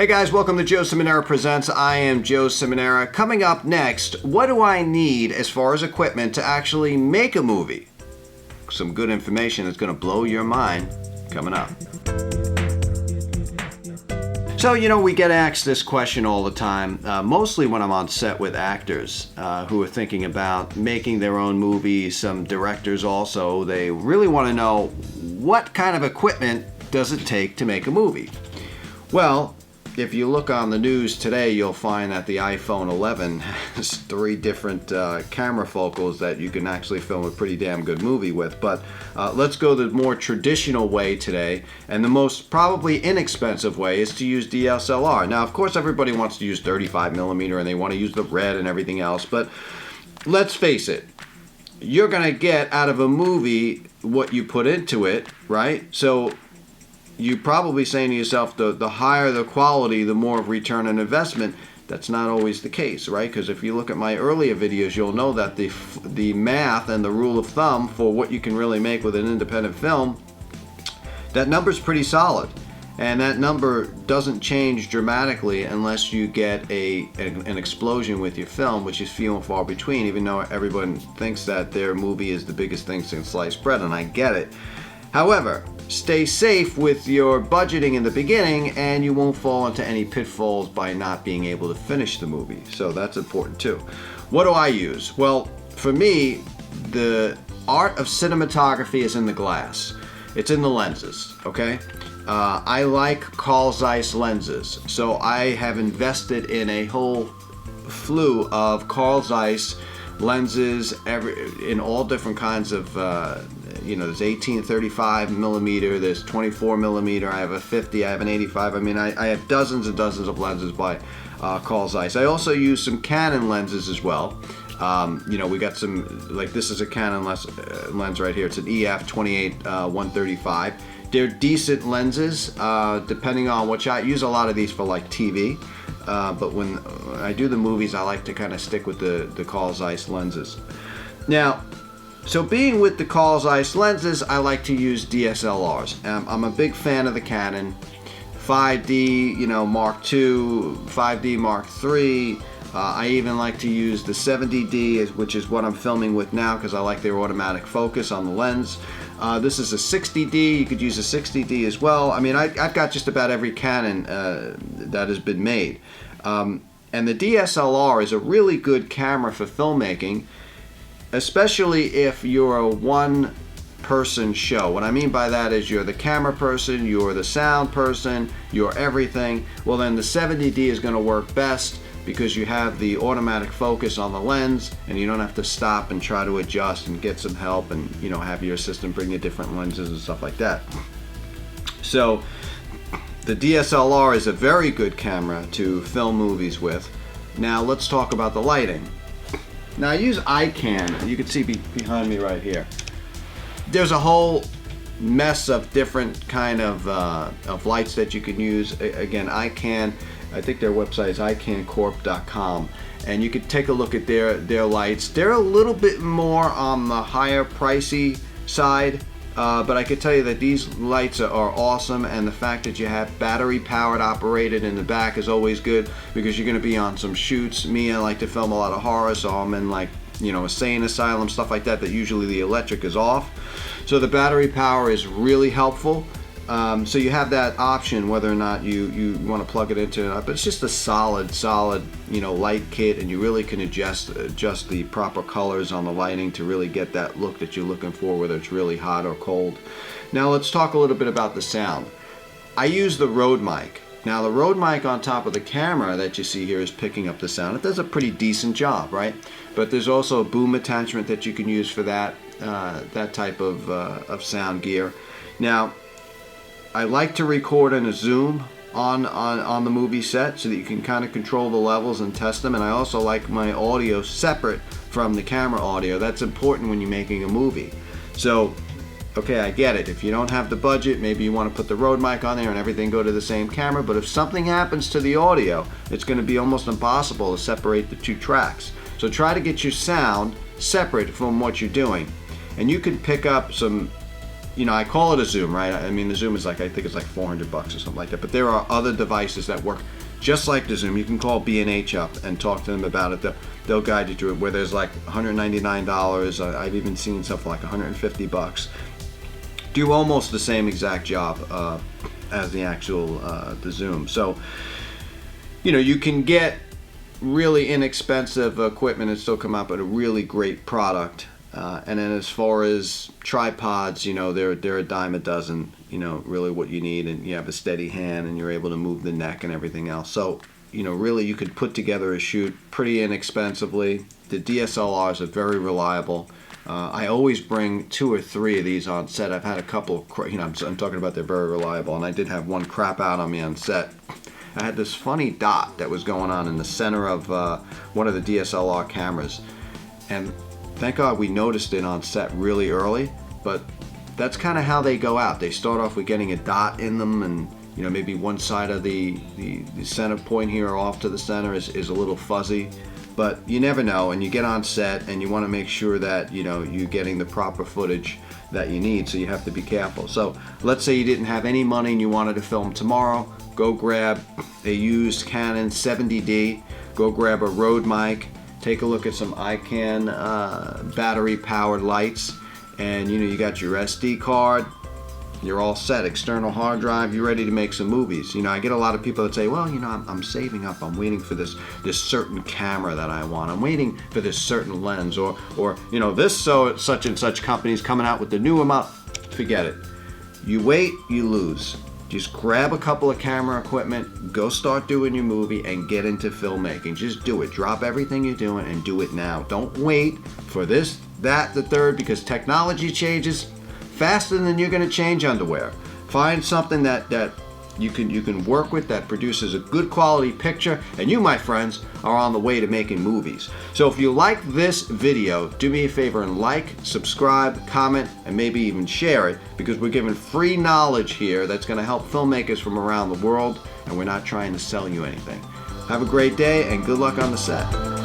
Hey guys, welcome to Joe Ciminera Presents. I am Joe Ciminera. Coming up next, what do I need as far as equipment to actually make a movie? Some good information that's going to blow your mind coming up. So, we get asked this question all the time, mostly when I'm on set with actors who are thinking about making their own movies. Some directors also, they really want to know what kind of equipment does it take to make a movie? Well, if you look on the news today, you'll find that the iPhone 11 has 3 different camera focals that you can actually film a pretty damn good movie with. But let's go the more traditional way today, and the most probably inexpensive way is to use DSLR. Now, of course, everybody wants to use 35mm and they want to use the red and everything else, but let's face it, you're going to get out of a movie what you put into it, right? So you're probably saying to yourself, the higher the quality, the more return on investment. That's not always the case, right? Because if you look at my earlier videos, you'll know that the math and the rule of thumb for what you can really make with an independent film, that number's pretty solid. And that number doesn't change dramatically unless you get an explosion with your film, which is few and far between, even though everyone thinks that their movie is the biggest thing since sliced bread, and I get it. However, stay safe with your budgeting in the beginning and you won't fall into any pitfalls by not being able to finish the movie. So that's important too. What do I use? Well, for me, the art of cinematography is in the glass. It's in the lenses, okay? I like Carl Zeiss lenses. So I have invested in a whole slew of Carl Zeiss lenses in all different kinds of there's 18-35mm, there's 24mm, I have a 50, I have an 85. I mean, I have dozens and dozens of lenses by Carl Zeiss. I also use some Canon lenses as well. We got some, like this is a Canon lens right here. It's an EF 28-135. They're decent lenses, depending on what shot. I use a lot of these for like TV. But when I do the movies, I like to kind of stick with the Carl Zeiss lenses. Now, so being with the Carl Zeiss lenses, I like to use DSLRs. I'm a big fan of the Canon 5D, Mark II, 5D Mark III. I even like to use the 70D, which is what I'm filming with now because I like their automatic focus on the lens. This is a 60D. You could use a 60D as well. I mean, I've got just about every Canon that has been made. And the DSLR is a really good camera for filmmaking, especially if you're a one-person show. What I mean by that is you're the camera person, you're the sound person, you're everything. Well, then the 70D is going to work best because you have the automatic focus on the lens and you don't have to stop and try to adjust and get some help and have your assistant bring you different lenses and stuff like that. So the DSLR is a very good camera to film movies with. Now let's talk about the lighting. Now I use ICANN. You can see behind me right here. There's a whole mess of different kind of lights that you can use. Again, ICANN. I think their website is icancorp.com, and you could take a look at their lights. They're a little bit more on the higher pricey side, but I can tell you that these lights are awesome, and the fact that you have battery powered operated in the back is always good because you're going to be on some shoots. Me, I like to film a lot of horror, so I'm in like a sane asylum, stuff like that usually the electric is off. So the battery power is really helpful. So you have that option whether or not you want to plug it into it, but it's just a solid light kit, and you really can adjust the proper colors on the lighting to really get that look that you're looking for, whether it's really hot or cold. Now let's talk a little bit about the sound. I use the Rode mic. Now the Rode mic on top of the camera that you see here is picking up the sound. It does a pretty decent job, right? But there's also a boom attachment that you can use for that type of sound gear. Now, I like to record in a zoom on the movie set so that you can kind of control the levels and test them, and I also like my audio separate from the camera audio. That's important when you're making a movie. So, okay, I get it. If you don't have the budget, maybe you want to put the Rode mic on there and everything go to the same camera, but if something happens to the audio, it's going to be almost impossible to separate the two tracks. So try to get your sound separate from what you're doing. And you can pick up some you know, I call it a zoom, right? I mean, the zoom is like, I think it's like $400 or something like that. But there are other devices that work just like the zoom. You can call B&H up and talk to them about it. They'll guide you through it. Where there's like $199, I've even seen stuff for like $150. Do almost the same exact job as the actual the zoom. So, you know, you can get really inexpensive equipment and still come out with a really great product. And then as far as tripods, you know, they're a dime a dozen, you know, really what you need, and you have a steady hand and you're able to move the neck and everything else. So, you know, really you could put together a shoot pretty inexpensively. The DSLRs are very reliable. I always bring 2 or 3 of these on set. I've had a couple, you know, I'm talking about they're very reliable, and I did have one crap out on me on set. I had this funny dot that was going on in the center of one of the DSLR cameras, and thank God we noticed it on set really early. But that's kind of how they go out. They start off with getting a dot in them, and you know, maybe one side of the center point here off to the center is a little fuzzy. But you never know, and you get on set and you want to make sure that, you know, you're getting the proper footage that you need, so you have to be careful. So let's say you didn't have any money and you wanted to film tomorrow. Go grab a used Canon 70D, go grab a Rode mic, take a look at some iCan battery powered lights, and you know, you got your SD card, you're all set. External hard drive, you're ready to make some movies. You know, I get a lot of people that say, well, you know, I'm saving up, I'm waiting for this certain camera that I want, I'm waiting for this certain lens, or you know, this such and such company's coming out with the new amount. Forget it. You wait, you lose. Just grab a couple of camera equipment, go start doing your movie, and get into filmmaking. Just do it. Drop everything you're doing and do it now. Don't wait for this, that, the third, because technology changes faster than you're going to change underwear. Find something that you can work with that produces a good quality picture, and you, my friends, are on the way to making movies. So if you like this video, do me a favor and like, subscribe, comment, and maybe even share it, because we're giving free knowledge here that's going to help filmmakers from around the world, and we're not trying to sell you anything. Have a great day and good luck on the set.